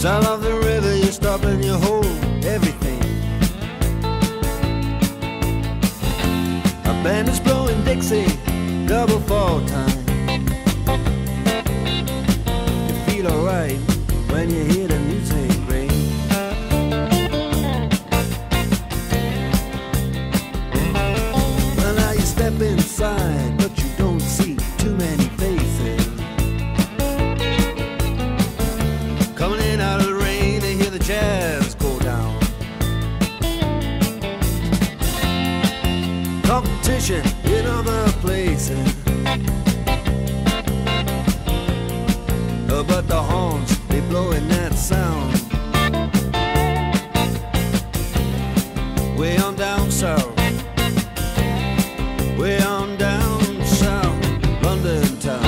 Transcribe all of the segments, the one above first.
Sound of the river, you stop and you hold everything. A band is blowing Dixie, double fall time. You feel alright when you hear the music ring. Well, now you step inside, but you don't see too many faces. Coming in out of the rain, they hear the jazz go down. Competition in other places, but the horns, they blowing that sound. Way on down south, way on down south, London town.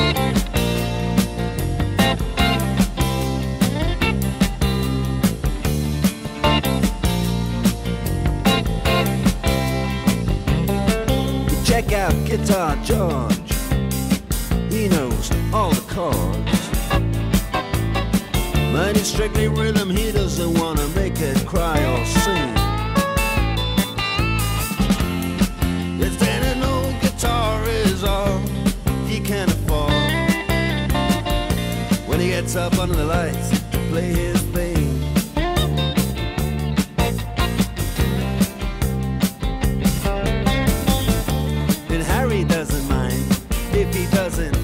Check out Guitar George, he knows all the chords. But it's strictly rhythm, he doesn't want to make it cry or sing. If then an old guitar is all he can afford, when he gets up under the lights to play his thing. And Harry doesn't mind if he doesn't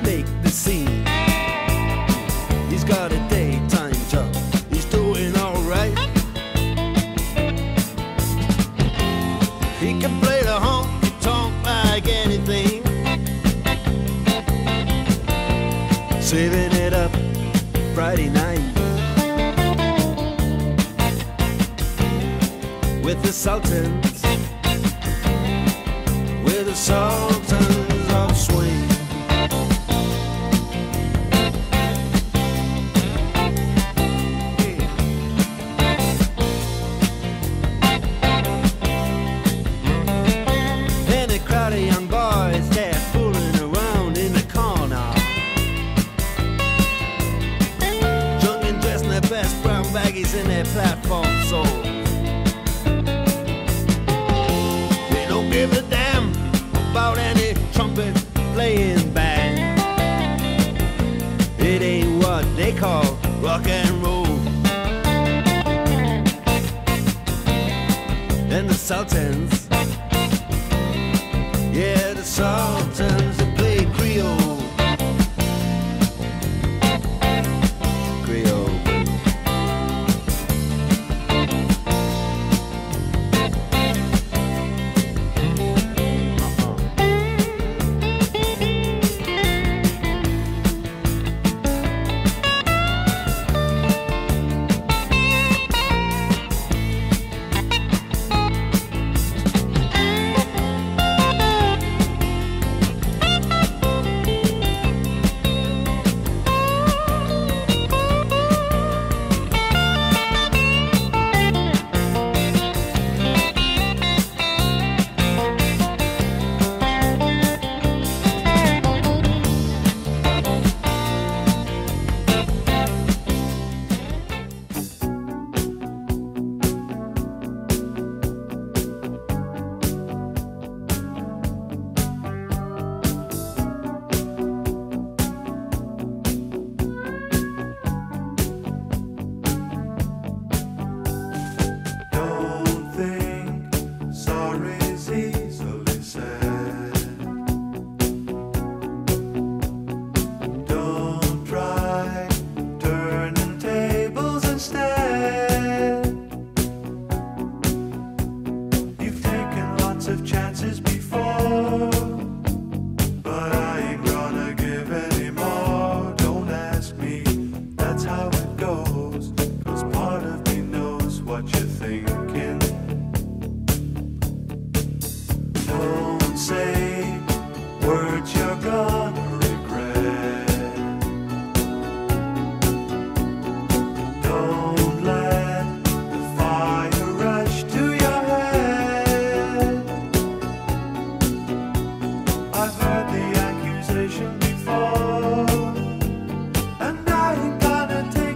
make the scene. He's got a daytime job, he's doing alright. He can play the honky-tonk like anything, saving it up Friday night with the Sultans, with the Sultans of Swing. The young boys, they're fooling around in the corner, drunk and dressed in their best brown baggies in their platform soles. They don't give a damn about any trumpet playing band. It ain't what they call rock and roll. And the Sultans, yeah, the Sultans, they play Creole. Creole. And I ain't gonna take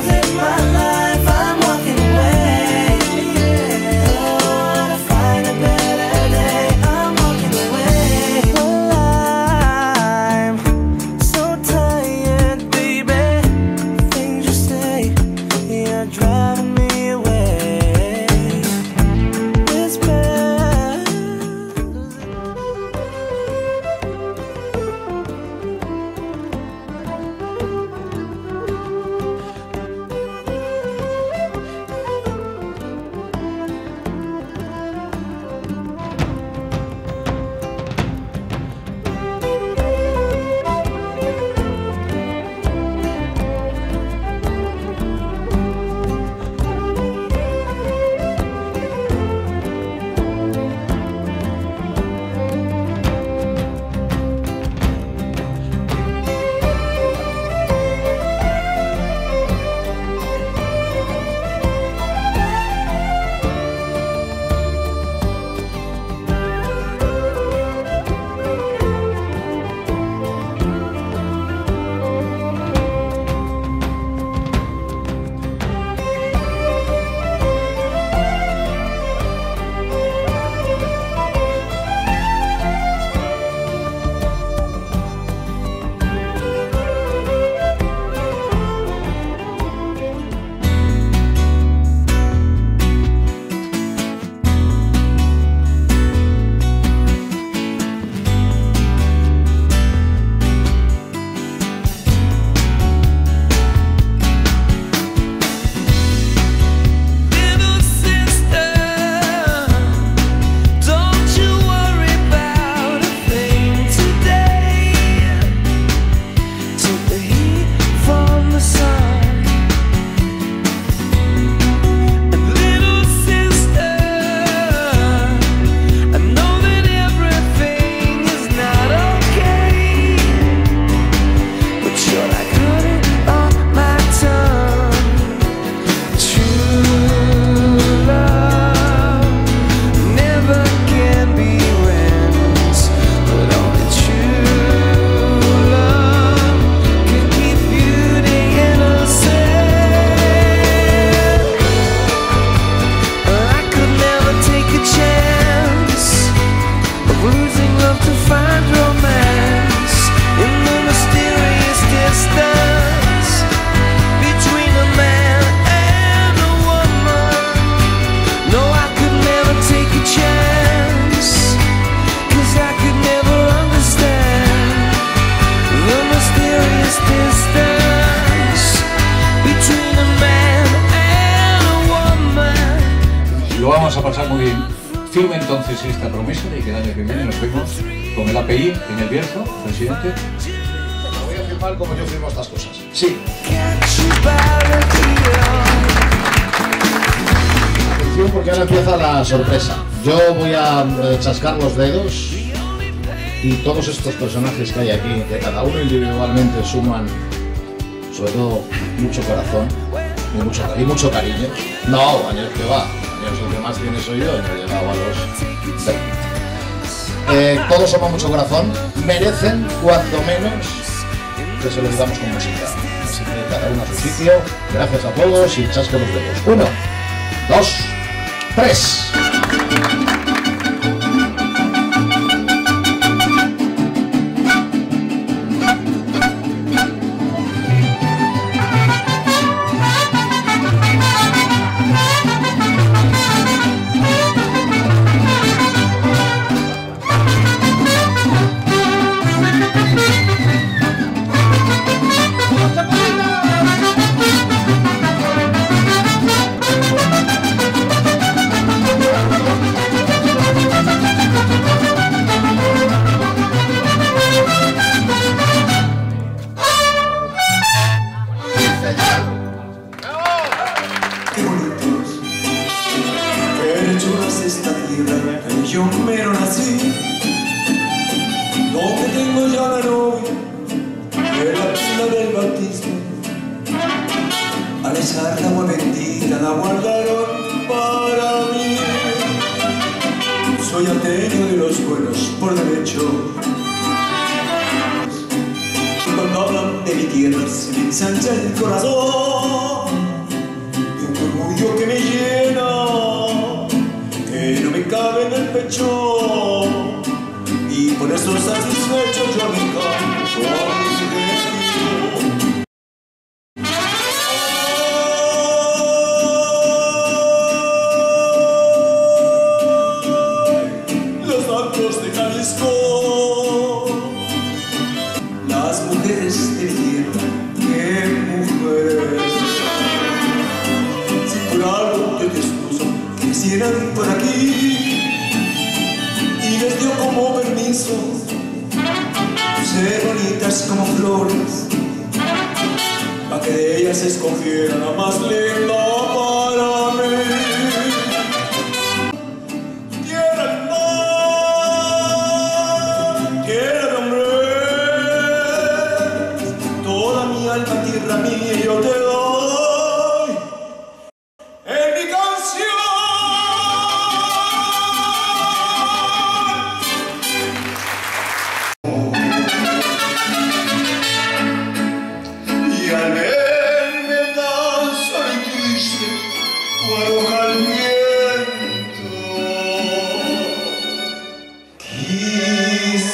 live my life, I'm walking away. Oh, to find a better day, I'm walking away. Well, I'm so tired, baby. Things you say, you're driving me away. It's bad. Lo vamos a pasar muy bien. Firme entonces esta promesa de que el año que viene nos vemos con el API en el Bierzo, presidente. Lo voy a firmar como yo firmo estas cosas. Sí. Atención, porque ahora empieza la sorpresa. Yo voy a chascar los dedos y todos estos personajes que hay aquí, que cada uno individualmente suman, sobre todo, mucho corazón y mucho cariño. No, años que va. El que más tiene soy yo, y no he llegado a los 20. Todos somos mucho corazón, merecen cuanto menos que se lo digamos con música. Así que cada uno a su sitio, gracias a todos y chasque los dedos. 1, 2, 3. Yo mero nací, donde tengo ya la novia de la pila del bautismo. Al echar la agua bendita la guardaron para mí. Soy ateo de los buenos por derecho. Y cuando hablan de mi tierra se me ensancha el corazón. pecho y por eso satisfecho yo me canto a mi genio. Los altos de Jalisco, las mujeres de mi tierra, qué mujeres. Si por algo yo te excuso, quisieran por aquí y les dio como permiso ser bonitas como flores, para que de ellas escogiera la más linda para mí. Tierra del mar, tierra de hombres, toda mi alma, tierra mía, yo te doy en mi canción. Y al verme tan solo y triste, arroja el viento, quisiera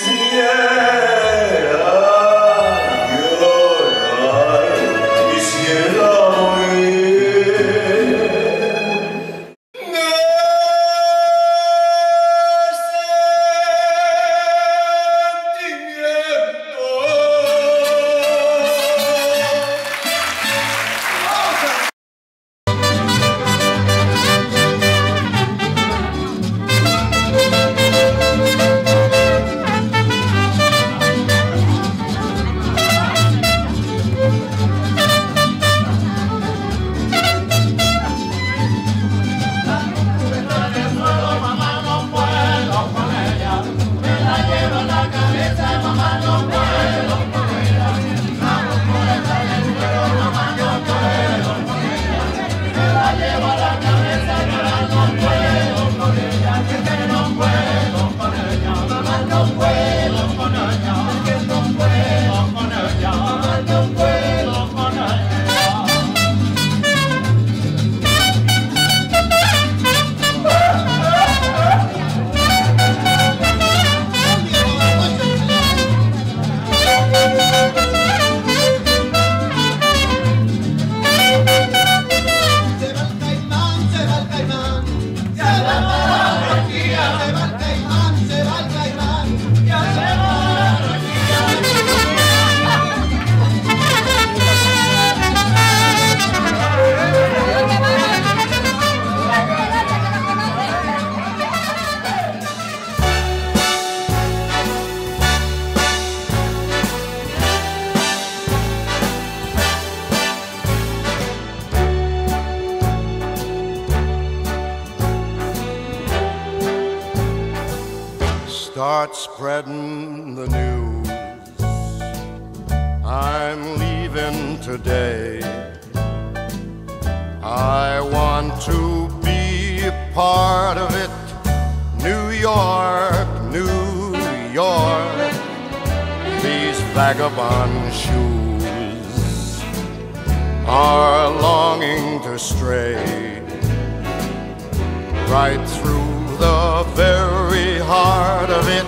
llorar, quisiera morir. Start spreading the news. I'm leaving today. I want to be a part of it. New York, New York. These vagabond shoes are longing to stray right through the very heart of it.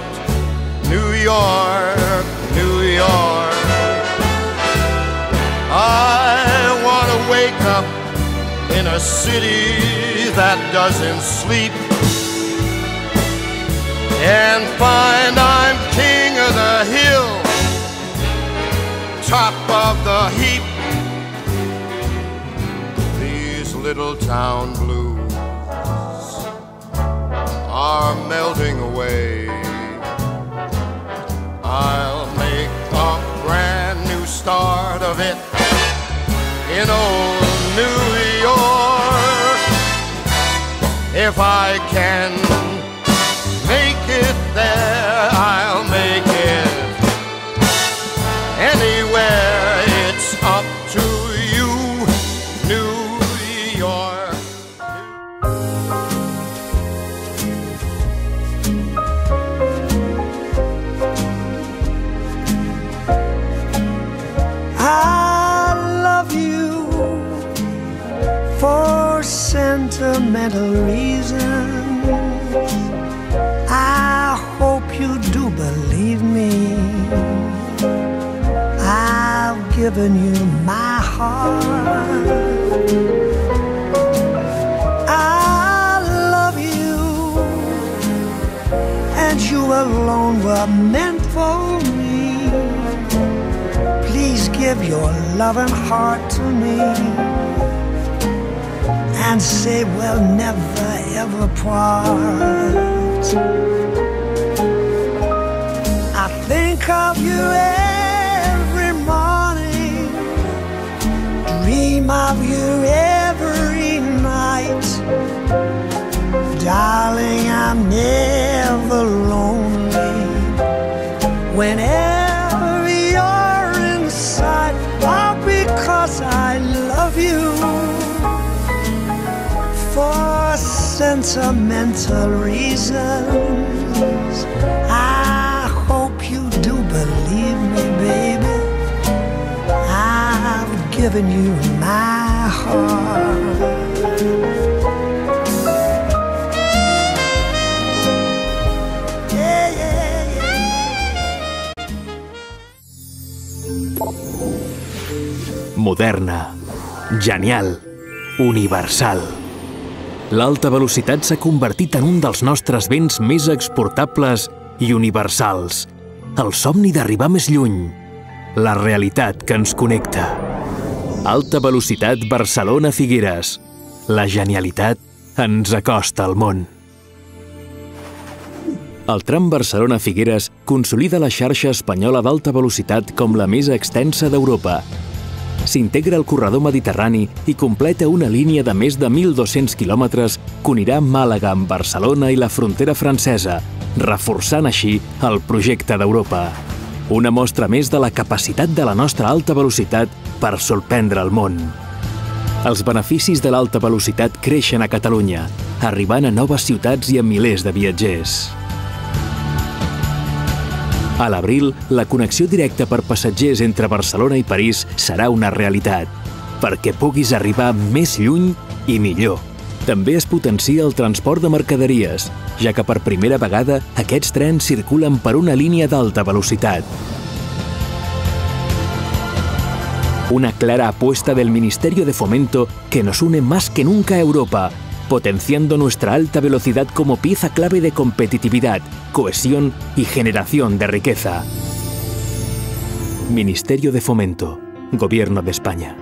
New York, New York. I want to wake up in a city that doesn't sleep and find I'm king of the hill, top of the heap. These little town blues are melting away. I'll make a brand new start of it in old New York. If I can make it there, I'll make it anywhere. It's up to you, New York. For sentimental reasons, believe me? I've given you my heart. I love you, and you alone were meant for me. Please give your loving heart to me, and say we'll never ever part. I think of you every morning, dream of you every night. Darling, I'm never lonely whenever you're inside. All because I love you. For sentimental reasons, I hope you do believe me, baby. I've given you my heart. Yeah, yeah, yeah. Moderna, genial, universal. L'alta velocitat s'ha convertit en un dels nostres béns més exportables i universals. El somni d'arribar més lluny. La realitat que ens connecta. Alta velocitat Barcelona-Figueres. La genialitat ens acosta al món. El tram Barcelona-Figueres consolida la xarxa espanyola d'alta velocitat com la més extensa d'Europa. S'integra al corredor mediterrani i completa una línia de més de 1.200 quilòmetres que unirà Màlaga amb Barcelona i la frontera francesa, reforçant així el projecte d'Europa. Una mostra més de la capacitat de la nostra alta velocitat per sorprendre el món. Els beneficis de l'alta velocitat creixen a Catalunya, arribant a noves ciutats i a milers de viatgers. A l'abril, la connexió directa per passatgers entre Barcelona i París serà una realitat, perquè puguis arribar més lluny i millor. També es potencia el transport de mercaderies, ja que per primera vegada aquests trens circulen per una línia d'alta velocitat. Una clara apuesta del Ministerio de Fomento que nos une más que nunca a Europa, potenciando nuestra alta velocidad como pieza clave de competitividad, cohesión y generación de riqueza. Ministerio de Fomento, Gobierno de España.